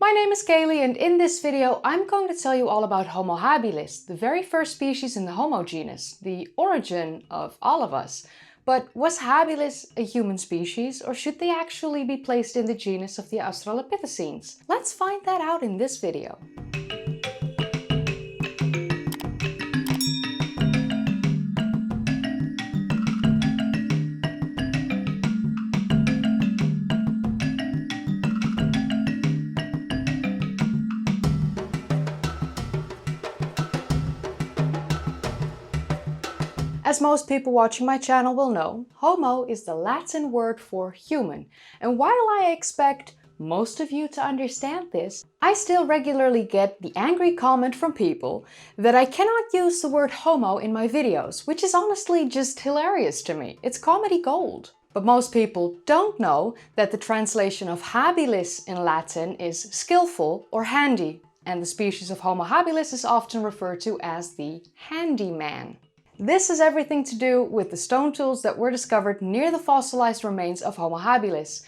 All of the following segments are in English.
My name is Kaylee, and in this video I'm going to tell you all about Homo habilis, the very first species in the Homo genus, the origin of all of us. But was habilis a human species, or should they actually be placed in the genus of the Australopithecines? Let's find that out in this video. As most people watching my channel will know, Homo is the Latin word for human. And while I expect most of you to understand this, I still regularly get the angry comment from people that I cannot use the word Homo in my videos, which is honestly just hilarious to me. It's comedy gold. But most people don't know that the translation of habilis in Latin is skillful or handy, and the species of Homo habilis is often referred to as the handyman. This has everything to do with the stone tools that were discovered near the fossilized remains of Homo habilis.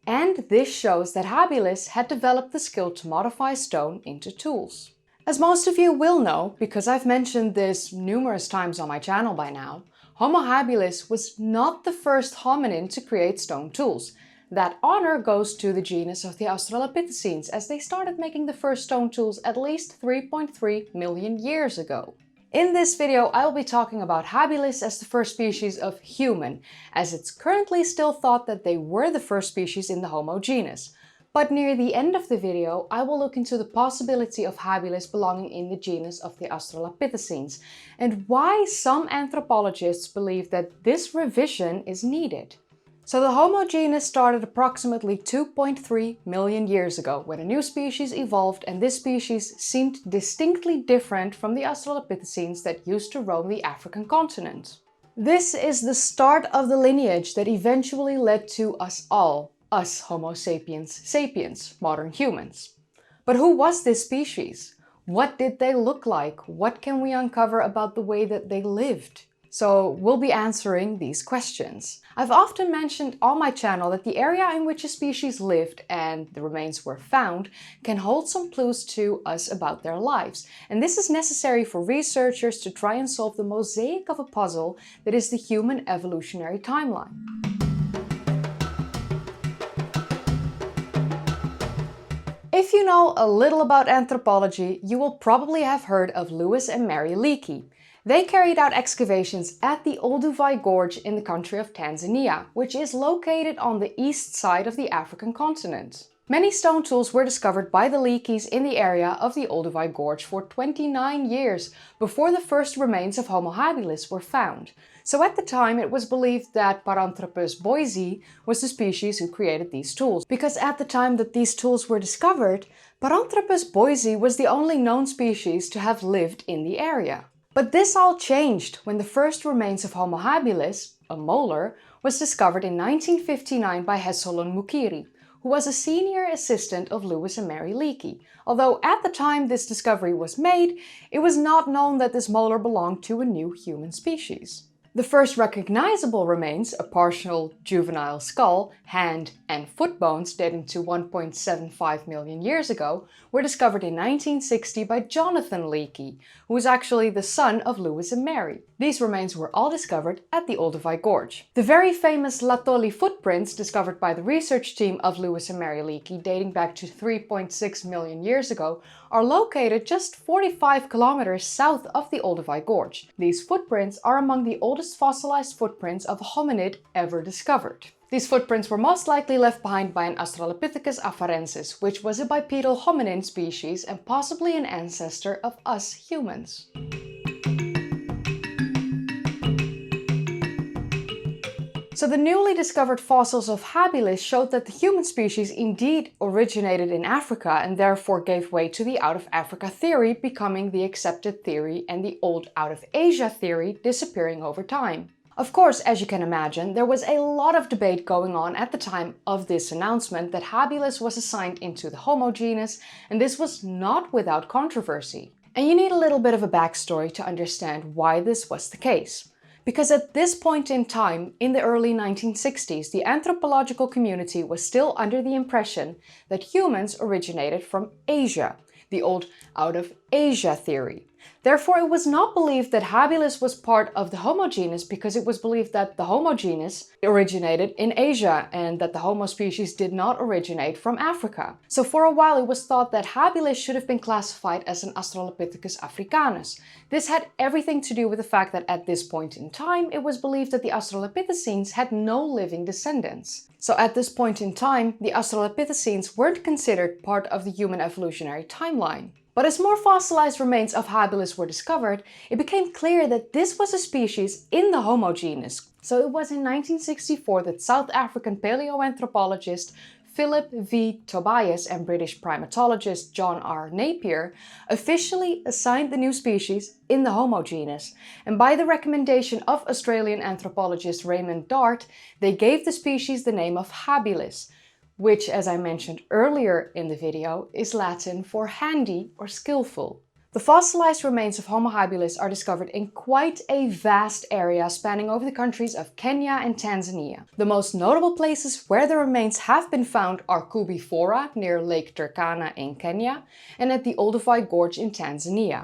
And this shows that habilis had developed the skill to modify stone into tools. As most of you will know, because I've mentioned this numerous times on my channel by now, Homo habilis was not the first hominin to create stone tools. That honor goes to the genus of the Australopithecines, as they started making the first stone tools at least 3.3 million years ago. In this video, I will be talking about habilis as the first species of human, as it's currently still thought that they were the first species in the Homo genus. But near the end of the video, I will look into the possibility of habilis belonging in the genus of the Australopithecines, and why some anthropologists believe that this revision is needed. So the Homo genus started approximately 2.3 million years ago, when a new species evolved, and this species seemed distinctly different from the Australopithecines that used to roam the African continent. This is the start of the lineage that eventually led to us all, us Homo sapiens sapiens, modern humans. But who was this species? What did they look like? What can we uncover about the way that they lived? So we'll be answering these questions. I've often mentioned on my channel that the area in which a species lived and the remains were found can hold some clues to us about their lives. And this is necessary for researchers to try and solve the mosaic of a puzzle that is the human evolutionary timeline. If you know a little about anthropology, you will probably have heard of Lewis and Mary Leakey. They carried out excavations at the Olduvai Gorge in the country of Tanzania, which is located on the east side of the African continent. Many stone tools were discovered by the Leakeys in the area of the Olduvai Gorge for 29 years before the first remains of Homo habilis were found. So at the time it was believed that Paranthropus boisei was the species who created these tools, because at the time that these tools were discovered, Paranthropus boisei was the only known species to have lived in the area. But this all changed when the first remains of Homo habilis, a molar, was discovered in 1959 by Hesolon Mukiri, who was a senior assistant of Lewis and Mary Leakey. Although at the time this discovery was made, it was not known that this molar belonged to a new human species. The first recognizable remains, a partial juvenile skull, hand and foot bones dating to 1.75 million years ago, were discovered in 1960 by Jonathan Leakey, who was actually the son of Lewis and Mary. These remains were all discovered at the Olduvai Gorge. The very famous Latoli footprints, discovered by the research team of Lewis and Mary Leakey dating back to 3.6 million years ago, are located just 45 kilometers south of the Olduvai Gorge. These footprints are among the oldest fossilized footprints of a hominid ever discovered. These footprints were most likely left behind by an Australopithecus afarensis, which was a bipedal hominin species and possibly an ancestor of us humans. So the newly discovered fossils of habilis showed that the human species indeed originated in Africa and therefore gave way to the out of Africa theory becoming the accepted theory, and the old out of Asia theory disappearing over time. Of course, as you can imagine, there was a lot of debate going on at the time of this announcement that habilis was assigned into the Homo genus, and this was not without controversy. And you need a little bit of a backstory to understand why this was the case. Because at this point in time, in the early 1960s, the anthropological community was still under the impression that humans originated from Asia, the old out of Asia theory. Therefore, it was not believed that habilis was part of the Homo genus because it was believed that the Homo genus originated in Asia and that the Homo species did not originate from Africa. So for a while it was thought that habilis should have been classified as an Australopithecus africanus. This had everything to do with the fact that at this point in time it was believed that the Australopithecines had no living descendants. So at this point in time, the Australopithecines weren't considered part of the human evolutionary timeline. But as more fossilized remains of habilis were discovered, it became clear that this was a species in the Homo genus. So it was in 1964 that South African paleoanthropologist Philip V. Tobias and British primatologist John R. Napier officially assigned the new species in the Homo genus. And by the recommendation of Australian anthropologist Raymond Dart, they gave the species the name of habilis, which, as I mentioned earlier in the video, is Latin for handy or skillful. The fossilized remains of Homo habilis are discovered in quite a vast area spanning over the countries of Kenya and Tanzania. The most notable places where the remains have been found are Kubi Fora near Lake Turkana in Kenya and at the Olduvai Gorge in Tanzania.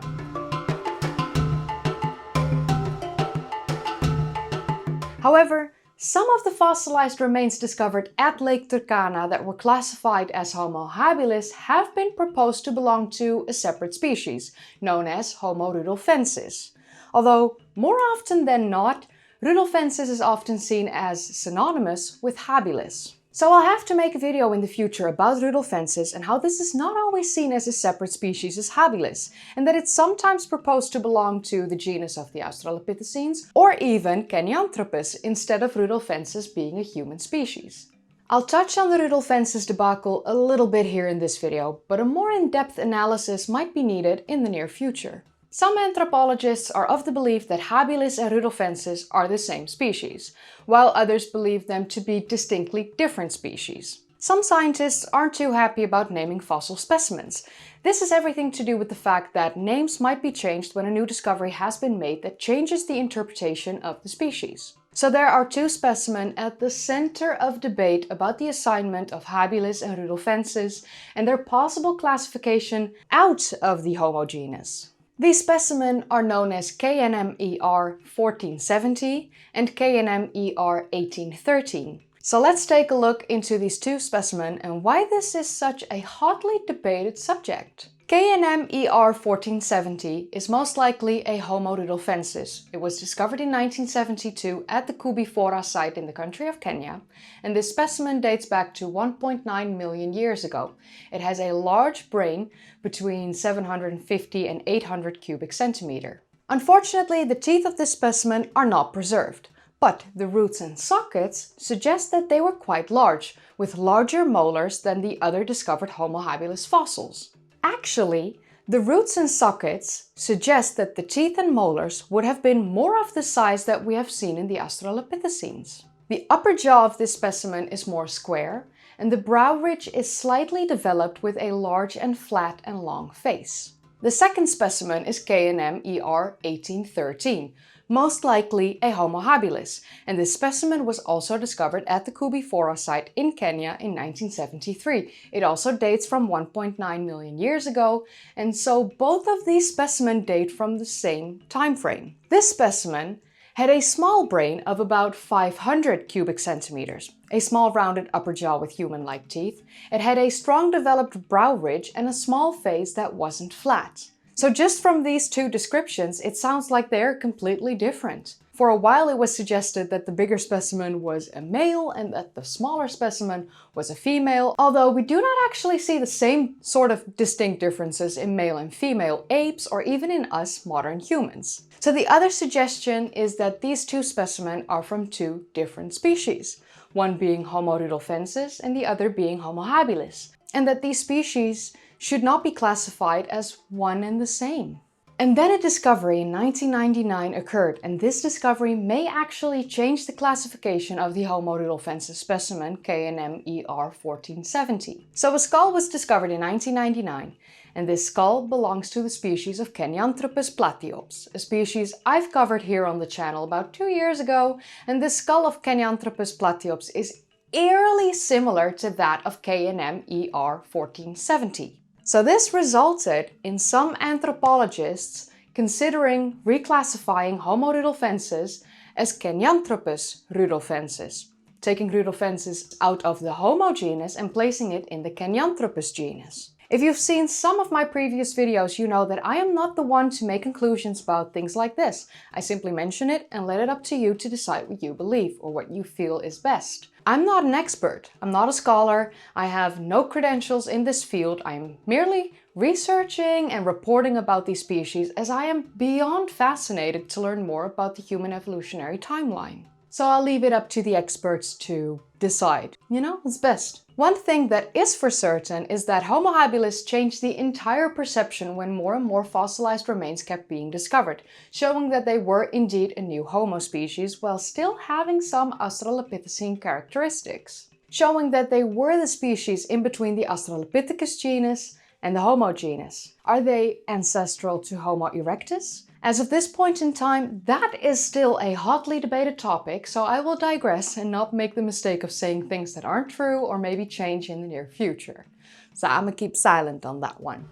However, some of the fossilized remains discovered at Lake Turkana that were classified as Homo habilis have been proposed to belong to a separate species, known as Homo rudolfensis. Although, more often than not, rudolfensis is often seen as synonymous with habilis. So I'll have to make a video in the future about rudolfensis and how this is not always seen as a separate species as habilis, and that it's sometimes proposed to belong to the genus of the Australopithecines or even Kenyanthropus instead of rudolfensis being a human species. I'll touch on the rudolfensis debacle a little bit here in this video, but a more in-depth analysis might be needed in the near future. Some anthropologists are of the belief that habilis and rudolfensis are the same species, while others believe them to be distinctly different species. Some scientists aren't too happy about naming fossil specimens. This has everything to do with the fact that names might be changed when a new discovery has been made that changes the interpretation of the species. So there are two specimens at the center of debate about the assignment of habilis and rudolfensis and their possible classification out of the Homo genus. These specimens are known as KNMER 1470 and KNMER 1813. So let's take a look into these two specimens and why this is such a hotly debated subject. KNMER 1470 is most likely a Homo rudolfensis. It was discovered in 1972 at the Kubi Fora site in the country of Kenya, and this specimen dates back to 1.9 million years ago. It has a large brain between 750 and 800 cubic centimeter. Unfortunately, the teeth of this specimen are not preserved, but the roots and sockets suggest that they were quite large, with larger molars than the other discovered Homo habilis fossils. Actually, the roots and sockets suggest that the teeth and molars would have been more of the size that we have seen in the Australopithecines. The upper jaw of this specimen is more square, and the brow ridge is slightly developed with a large and flat and long face. The second specimen is KNMER 1813, most likely a Homo habilis, and this specimen was also discovered at the Kubi Fora site in Kenya in 1973. It also dates from 1.9 million years ago, and so both of these specimens date from the same time frame. This specimen had a small brain of about 500 cubic centimeters, a small rounded upper jaw with human-like teeth. It had a strong developed brow ridge and a small face that wasn't flat. So just from these two descriptions, it sounds like they're completely different. For a while it was suggested that the bigger specimen was a male and that the smaller specimen was a female, although we do not actually see the same sort of distinct differences in male and female apes or even in us modern humans. So the other suggestion is that these two specimens are from two different species, one being Homo rudolfensis and the other being Homo habilis, and that these species should not be classified as one and the same. And then a discovery in 1999 occurred, and this discovery may actually change the classification of the Homo rudolfensis specimen KNM-ER 1470. So a skull was discovered in 1999, and this skull belongs to the species of Kenyanthropus platyops, a species I've covered here on the channel about 2 years ago, and this skull of Kenyanthropus platyops is eerily similar to that of KNM-ER 1470. So this resulted in some anthropologists considering reclassifying Homo rudolfensis as Kenyanthropus rudolfensis, taking rudolfensis out of the Homo genus and placing it in the Kenyanthropus genus. If you've seen some of my previous videos, you know that I am not the one to make conclusions about things like this. I simply mention it and let it up to you to decide what you believe or what you feel is best. I'm not an expert, I'm not a scholar, I have no credentials in this field, I'm merely researching and reporting about these species as I am beyond fascinated to learn more about the human evolutionary timeline. So I'll leave it up to the experts to decide. You know, it's best. One thing that is for certain is that Homo habilis changed the entire perception when more and more fossilized remains kept being discovered, showing that they were indeed a new Homo species while still having some Australopithecine characteristics, showing that they were the species in between the Australopithecus genus and the Homo genus. Are they ancestral to Homo erectus? As of this point in time, that is still a hotly debated topic, so I will digress and not make the mistake of saying things that aren't true or maybe change in the near future. So I'm gonna keep silent on that one.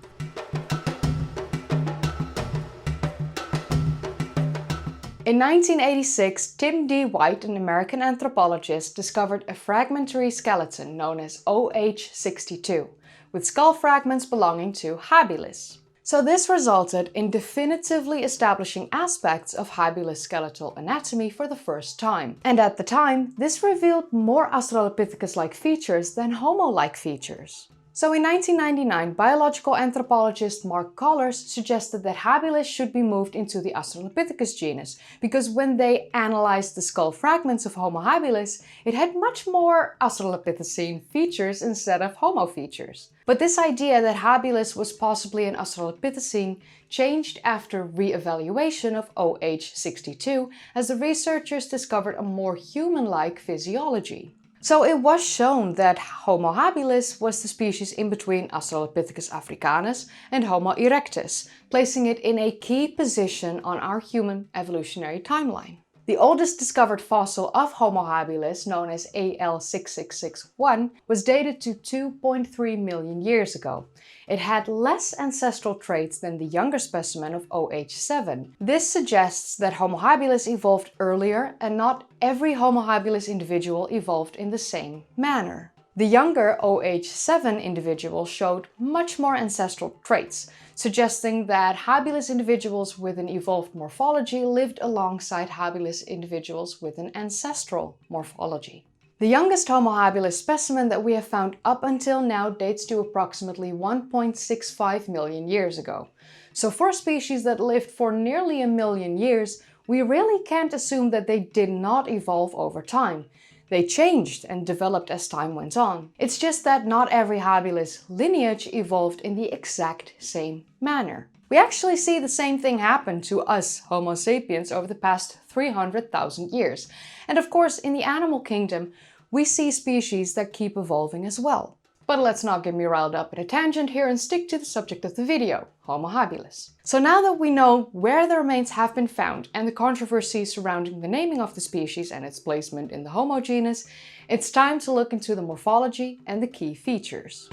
In 1986, Tim D. White, an American anthropologist, discovered a fragmentary skeleton known as OH62, with skull fragments belonging to habilis. So this resulted in definitively establishing aspects of habilis skeletal anatomy for the first time. And at the time, this revealed more Australopithecus-like features than Homo-like features. So in 1999, biological anthropologist Mark Collars suggested that habilis should be moved into the Australopithecus genus, because when they analyzed the skull fragments of Homo habilis, it had much more Australopithecine features instead of Homo features. But this idea that habilis was possibly an Australopithecine changed after re-evaluation of OH62, as the researchers discovered a more human-like physiology. So it was shown that Homo habilis was the species in between Australopithecus africanus and Homo erectus, placing it in a key position on our human evolutionary timeline. The oldest discovered fossil of Homo habilis, known as AL6661, was dated to 2.3 million years ago. It had less ancestral traits than the younger specimen of OH7. This suggests that Homo habilis evolved earlier, and not every Homo habilis individual evolved in the same manner. The younger OH7 individual showed much more ancestral traits, suggesting that habilis individuals with an evolved morphology lived alongside habilis individuals with an ancestral morphology. The youngest Homo habilis specimen that we have found up until now dates to approximately 1.65 million years ago. So for a species that lived for nearly a million years, we really can't assume that they did not evolve over time. They changed and developed as time went on. It's just that not every habilis lineage evolved in the exact same manner. We actually see the same thing happen to us, Homo sapiens, over the past 300,000 years. And of course, in the animal kingdom, we see species that keep evolving as well. But let's not get me riled up at a tangent here and stick to the subject of the video, Homo habilis. So now that we know where the remains have been found and the controversy surrounding the naming of the species and its placement in the Homo genus, it's time to look into the morphology and the key features.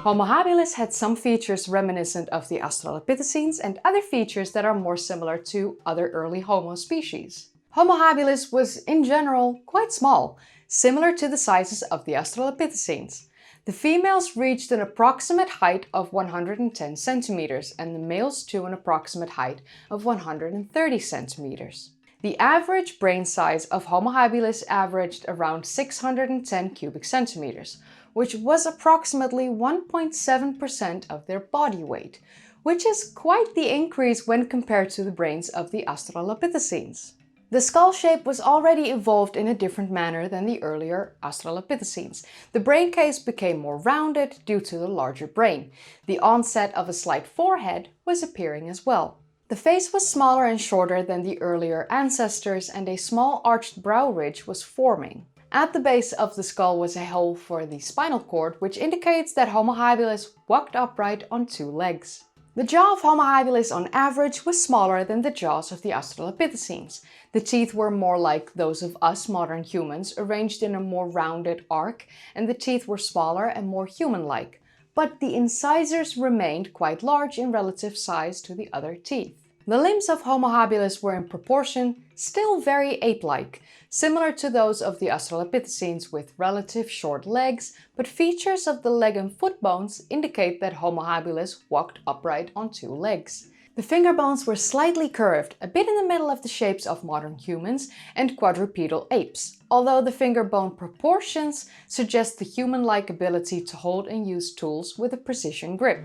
Homo habilis had some features reminiscent of the Australopithecines and other features that are more similar to other early Homo species. Homo habilis was, in general, quite small, similar to the sizes of the Australopithecines. The females reached an approximate height of 110 centimeters and the males to an approximate height of 130 centimeters. The average brain size of Homo habilis averaged around 610 cubic centimeters, which was approximately 1.7% of their body weight, which is quite the increase when compared to the brains of the Australopithecines. The skull shape was already evolved in a different manner than the earlier Australopithecines. The brain case became more rounded due to the larger brain. The onset of a slight forehead was appearing as well. The face was smaller and shorter than the earlier ancestors, and a small arched brow ridge was forming. At the base of the skull was a hole for the spinal cord, which indicates that Homo habilis walked upright on two legs. The jaw of Homo habilis on average was smaller than the jaws of the Australopithecines. The teeth were more like those of us modern humans, arranged in a more rounded arc, and the teeth were smaller and more human-like. But the incisors remained quite large in relative size to the other teeth. The limbs of Homo habilis were in proportion still very ape-like, similar to those of the Australopithecines with relative short legs, but features of the leg and foot bones indicate that Homo habilis walked upright on two legs. The finger bones were slightly curved, a bit in the middle of the shapes of modern humans and quadrupedal apes, although the finger bone proportions suggest the human-like ability to hold and use tools with a precision grip.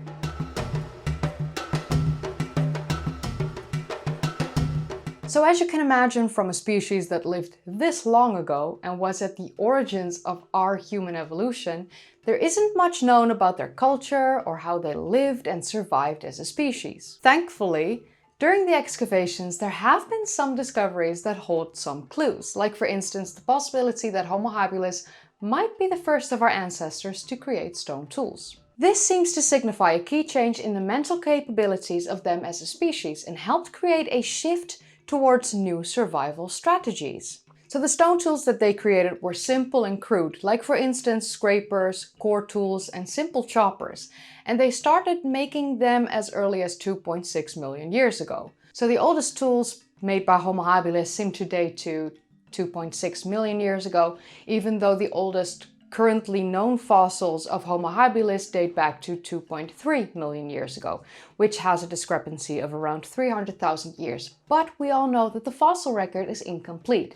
So as you can imagine, from a species that lived this long ago and was at the origins of our human evolution, there isn't much known about their culture or how they lived and survived as a species. Thankfully, during the excavations, there have been some discoveries that hold some clues, like for instance the possibility that Homo habilis might be the first of our ancestors to create stone tools. This seems to signify a key change in the mental capabilities of them as a species and helped create a shift towards new survival strategies. So the stone tools that they created were simple and crude, like for instance scrapers, core tools, and simple choppers. And they started making them as early as 2.6 million years ago. So the oldest tools made by Homo habilis seem to date to 2.6 million years ago, even though the oldest currently known fossils of Homo habilis date back to 2.3 million years ago, which has a discrepancy of around 300,000 years. But we all know that the fossil record is incomplete.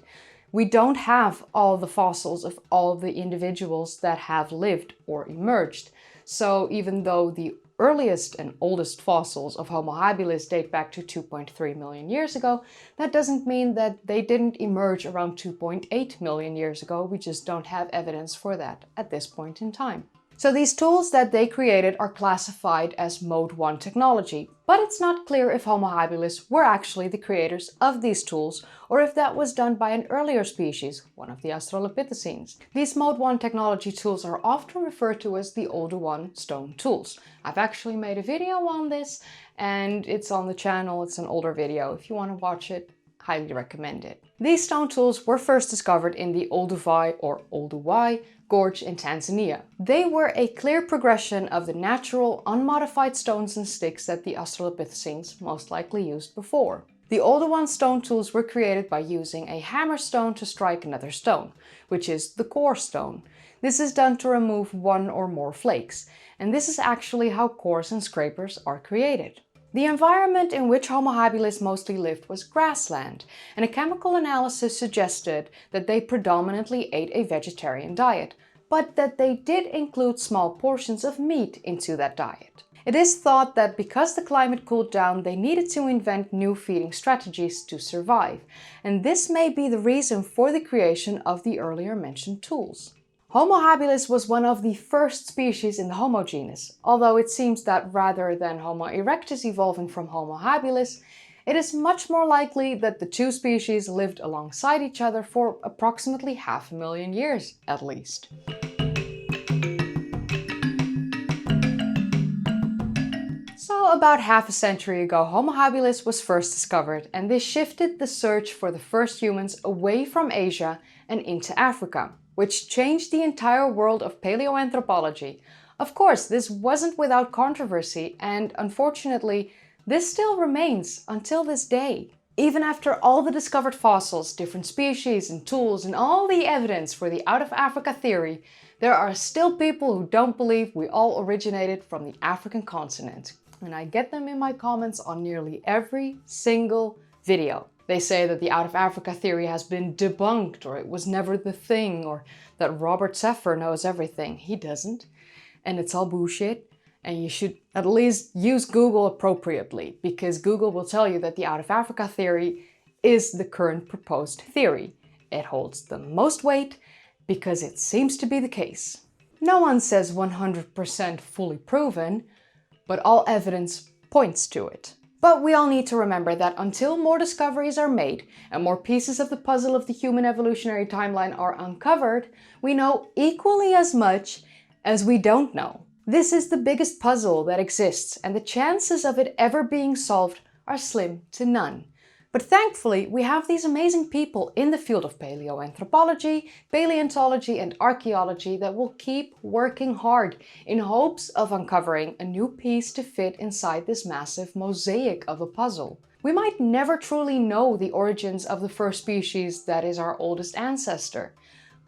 We don't have all the fossils of all the individuals that have lived or emerged. So even though the earliest and oldest fossils of Homo habilis date back to 2.3 million years ago, that doesn't mean that they didn't emerge around 2.8 million years ago. We just don't have evidence for that at this point in time. So these tools that they created are classified as Mode 1 technology, but it's not clear if Homo habilis were actually the creators of these tools or if that was done by an earlier species, one of the Australopithecines. These Mode 1 technology tools are often referred to as the older one stone tools. I've actually made a video on this and it's on the channel. It's an older video. If you want to watch it, highly recommend it. These stone tools were first discovered in the Olduvai or Olduvai Gorge in Tanzania. They were a clear progression of the natural, unmodified stones and sticks that the Australopithecines most likely used before. The older one stone tools were created by using a hammer stone to strike another stone, which is the core stone. This is done to remove one or more flakes, and this is actually how cores and scrapers are created. The environment in which Homo habilis mostly lived was grassland, and a chemical analysis suggested that they predominantly ate a vegetarian diet, but that they did include small portions of meat into that diet. It is thought that because the climate cooled down, they needed to invent new feeding strategies to survive, and this may be the reason for the creation of the earlier mentioned tools. Homo habilis was one of the first species in the Homo genus, although it seems that rather than Homo erectus evolving from Homo habilis, it is much more likely that the two species lived alongside each other for approximately 500,000 years at least. So about half a century ago, Homo habilis was first discovered, and this shifted the search for the first humans away from Asia and into Africa, which changed the entire world of paleoanthropology. Of course, this wasn't without controversy, and unfortunately, this still remains until this day. Even after all the discovered fossils, different species and tools, and all the evidence for the out of Africa theory, there are still people who don't believe we all originated from the African continent. And I get them in my comments on nearly every single video. They say that the out of Africa theory has been debunked, or it was never the thing, or that Robert Seffer knows everything. He doesn't. And it's all bullshit. And you should at least use Google appropriately, because Google will tell you that the out of Africa theory is the current proposed theory. It holds the most weight because it seems to be the case. No one says 100% fully proven, but all evidence points to it. But we all need to remember that until more discoveries are made and more pieces of the puzzle of the human evolutionary timeline are uncovered, we know equally as much as we don't know. This is the biggest puzzle that exists, and the chances of it ever being solved are slim to none. But thankfully, we have these amazing people in the field of paleoanthropology, paleontology, and archaeology that will keep working hard in hopes of uncovering a new piece to fit inside this massive mosaic of a puzzle. We might never truly know the origins of the first species that is our oldest ancestor,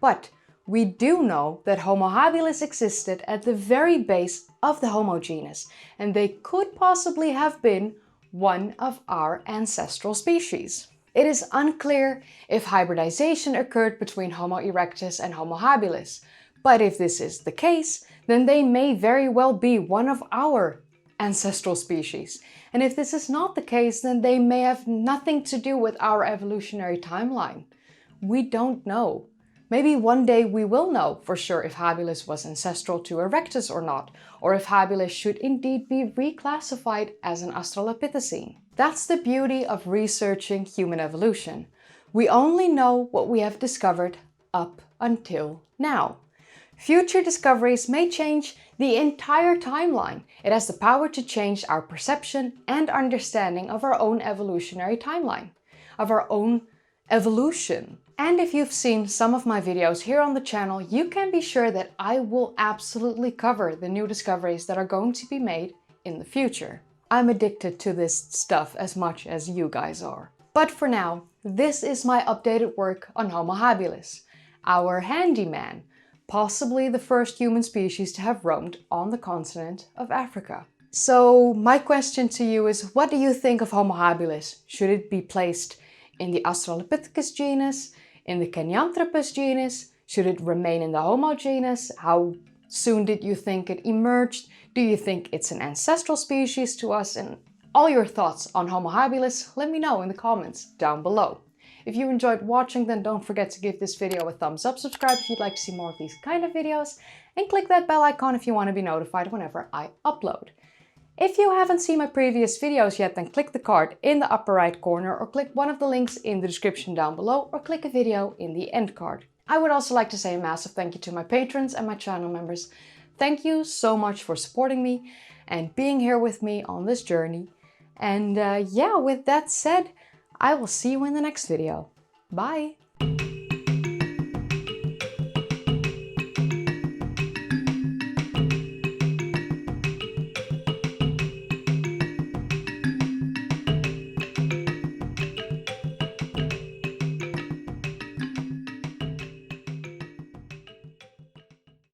but we do know that Homo habilis existed at the very base of the Homo genus, and they could possibly have been one of our ancestral species. It is unclear if hybridization occurred between Homo erectus and Homo habilis, but if this is the case, then they may very well be one of our ancestral species. And if this is not the case, then they may have nothing to do with our evolutionary timeline. We don't know. Maybe one day we will know for sure if habilis was ancestral to erectus or not, or if habilis should indeed be reclassified as an Australopithecine. That's the beauty of researching human evolution. We only know what we have discovered up until now. Future discoveries may change the entire timeline. It has the power to change our perception and understanding of our own evolutionary timeline, of our own evolution. And if you've seen some of my videos here on the channel, you can be sure that I will absolutely cover the new discoveries that are going to be made in the future. I'm addicted to this stuff as much as you guys are. But for now, this is my updated work on Homo habilis, our handyman, possibly the first human species to have roamed on the continent of Africa. So my question to you is, what do you think of Homo habilis? Should it be placed in the Australopithecus genus, in the Kenyanthropus genus? Should it remain in the Homo genus? How soon did you think it emerged? Do you think it's an ancestral species to us? And all your thoughts on Homo habilis, let me know in the comments down below. If you enjoyed watching, then don't forget to give this video a thumbs up, subscribe if you'd like to see more of these kind of videos, and click that bell icon if you want to be notified whenever I upload. If you haven't seen my previous videos yet, then click the card in the upper right corner, or click one of the links in the description down below, or click a video in the end card. I would also like to say a massive thank you to my patrons and my channel members. Thank you so much for supporting me and being here with me on this journey. And yeah, with that said, I will see you in the next video. Bye!